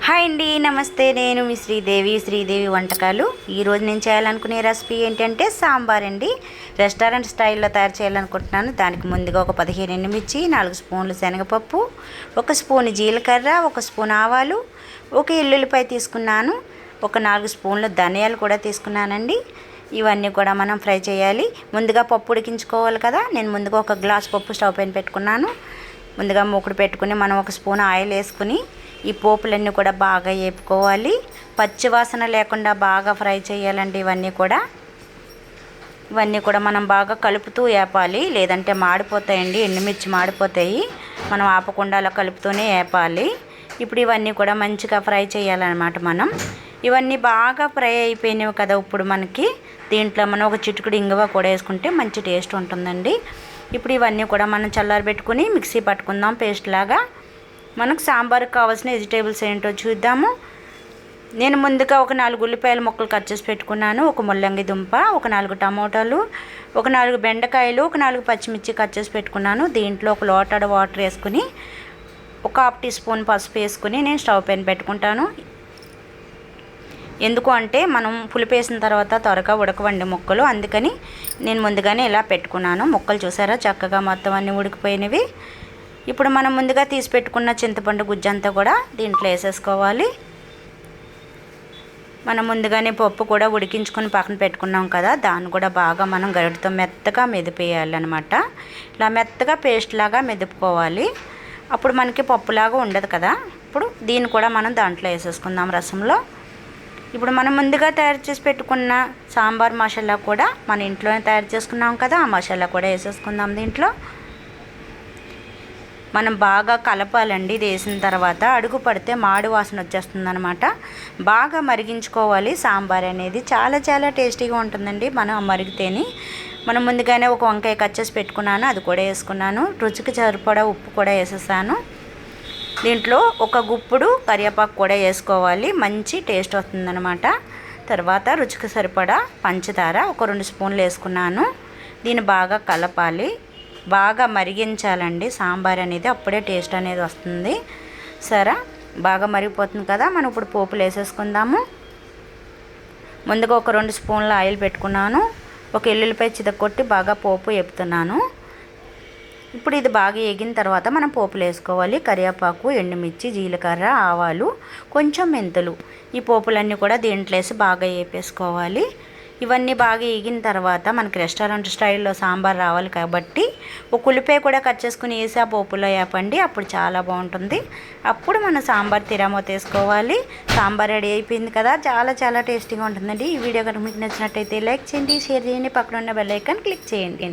Hi అండి, నమస్తే. నేను మీ శ్రీదేవి వంటకాలు. ఈరోజు నేను చేయాలనుకునే రెసిపీ ఏంటంటే సాంబార్ అండి. రెస్టారెంట్ స్టైల్లో తయారు చేయాలనుకుంటున్నాను. దానికి ముందుగా ఒక 15 ఎండుమిర్చి, 4 స్పూన్లు శనగపప్పు, 1 స్పూన్ జీలకర్ర, 1 స్పూన్ ఆవాలు, 1 ఎల్లుల్లిపాయ తీసుకున్నాను, ఒక 4 స్పూన్లు ధనియాలు కూడా తీసుకున్నానండి. ఇవన్నీ కూడా మనం ఫ్రై చేయాలి. ముందుగా పప్పు ఉడికించుకోవాలి కదా. నేను ముందుగా ఒక గ్లాస్ పప్పు స్టవ్ పైన పెట్టుకున్నాను. ముందుగా మూకుడు పెట్టుకుని మనం 1 స్పూన్ ఆయిల్ వేసుకుని ఈ పోపులన్నీ కూడా బాగా వేపుకోవాలి. పచ్చి వాసన లేకుండా బాగా ఫ్రై చేయాలండి. ఇవన్నీ కూడా మనం బాగా కలుపుతూ వేపాలి, లేదంటే మాడిపోతాయండి. ఎండుమిర్చి మాడిపోతాయి. మనం ఆపకుండా అలా కలుపుతూనే వేపాలి. ఇప్పుడు ఇవన్నీ కూడా మంచిగా ఫ్రై చేయాలన్నమాట. మనం ఇవన్నీ బాగా ఫ్రై అయిపోయినాయి కదా. ఇప్పుడు మనకి దీంట్లో మనం ఒక చిటికెడు ఇంగువ కూడా వేసుకుంటే మంచి టేస్ట్ ఉంటుందండి. ఇప్పుడు ఇవన్నీ కూడా మనం చల్లారబెట్టుకుని మిక్సీ పట్టుకుందాం పేస్ట్ లాగా. మనకు సాంబార్కి కావాల్సిన వెజిటేబుల్స్ ఏంటో చూద్దాము. నేను ముందుగా ఒక 4 ఉల్లిపాయల ముక్కలు కట్ చేసి పెట్టుకున్నాను, ఒక ముల్లంగి దుంప, ఒక 4 టమోటాలు, ఒక 4 బెండకాయలు, ఒక 4 పచ్చిమిర్చి కట్ చేసి పెట్టుకున్నాను. దీంట్లో ఒక లోటాడు వాటర్ వేసుకుని ఒక 1/2 టీ స్పూన్ పసుపు వేసుకుని నేను స్టవ్ పైన పెట్టుకుంటాను. ఎందుకు అంటే మనం పులుపు వేసిన తర్వాత త్వరగా ఉడకవండి ముక్కలు, అందుకని నేను ముందుగానే ఇలా పెట్టుకున్నాను. ముక్కలు చూసారా చక్కగా మొత్తం అన్నీ ఉడికిపోయినవి. ఇప్పుడు మనం ముందుగా తీసి పెట్టుకున్న చింతపండు గుజ్జంతా కూడా దీంట్లో వేసేసుకోవాలి. మనం ముందుగానే పప్పు కూడా ఉడికించుకొని పక్కన పెట్టుకున్నాం కదా, దాన్ని కూడా బాగా మనం గరిటతో మెత్తగా మెదిపేయాలన్నమాట. ఇలా మెత్తగా పేస్ట్ లాగా మెదుపుకోవాలి. అప్పుడు మనకి పప్పులాగా ఉండదు కదా. ఇప్పుడు దీన్ని కూడా మనం దాంట్లో వేసేసుకుందాం రసంలో. ఇప్పుడు మనం ముందుగా తయారు చేసి పెట్టుకున్న సాంబార్ మసాలా కూడా మన ఇంట్లోనే తయారు చేసుకున్నాం కదా, ఆ మసాలా కూడా వేసేసుకుందాం దీంట్లో. మనం బాగా కలపాలండి. ఇది వేసిన తర్వాత అడుగు పడితే మాడి వాసన వచ్చేస్తుంది అనమాట. బాగా మరిగించుకోవాలి. సాంబార్ అనేది చాలా చాలా టేస్టీగా ఉంటుందండి మనం మరిగితేనే. మనం ముందుగానే ఒక వంకాయ కట్ చేసి పెట్టుకున్నాను, అది కూడా వేసుకున్నాను. రుచికి సరిపడా ఉప్పు కూడా వేసేసాను. దీంట్లో ఒక గుప్పుడు కరివేపాకు కూడా వేసుకోవాలి, మంచి టేస్ట్ వస్తుందన్నమాట. తర్వాత రుచికి సరిపడా పంచదార ఒక 2 స్పూన్లు వేసుకున్నాను. దీన్ని బాగా కలపాలి, బాగా మరిగించాలండి సాంబార్ అనేది, అప్పుడే టేస్ట్ అనేది వస్తుంది. సరే, బాగా మరిగిపోతుంది కదా. మనం ఇప్పుడు పోపులు వేసేసుకుందాము. ముందుగా ఒక 2 స్పూన్ల ఆయిల్ పెట్టుకున్నాను, ఒక ఎల్లుల్లిపాయ చితక్కొట్టి బాగా పోపు వేపుతున్నాను. ఇప్పుడు ఇది బాగా వేగిన తర్వాత మనం పోపులు వేసుకోవాలి. కరివేపాకు, ఎండుమిర్చి, జీలకర్ర, ఆవాలు, కొంచెం మెంతులు, ఈ పోపులన్నీ కూడా దీంట్లో వేసి బాగా వేపేసుకోవాలి. ఇవన్నీ బాగా వేగిన తర్వాత మనకి రెస్టారెంట్ స్టైల్లో సాంబార్ రావాలి కాబట్టి ఒక ఉల్లిపాయ కూడా కట్ చేసుకుని వేసి ఆ పోపులో వేపండి, అప్పుడు చాలా బాగుంటుంది. అప్పుడు మనం సాంబార్ తిరామూత వేసుకోవాలి. సాంబార్ రెడీ అయిపోయింది కదా, చాలా చాలా టేస్టీగా ఉంటుందండి. ఈ వీడియో కనుక మీకు నచ్చినట్టయితే లైక్ చేయండి, షేర్ చేయండి, పక్కన ఉన్న బెల్ ఐకాన్ క్లిక్ చేయండి.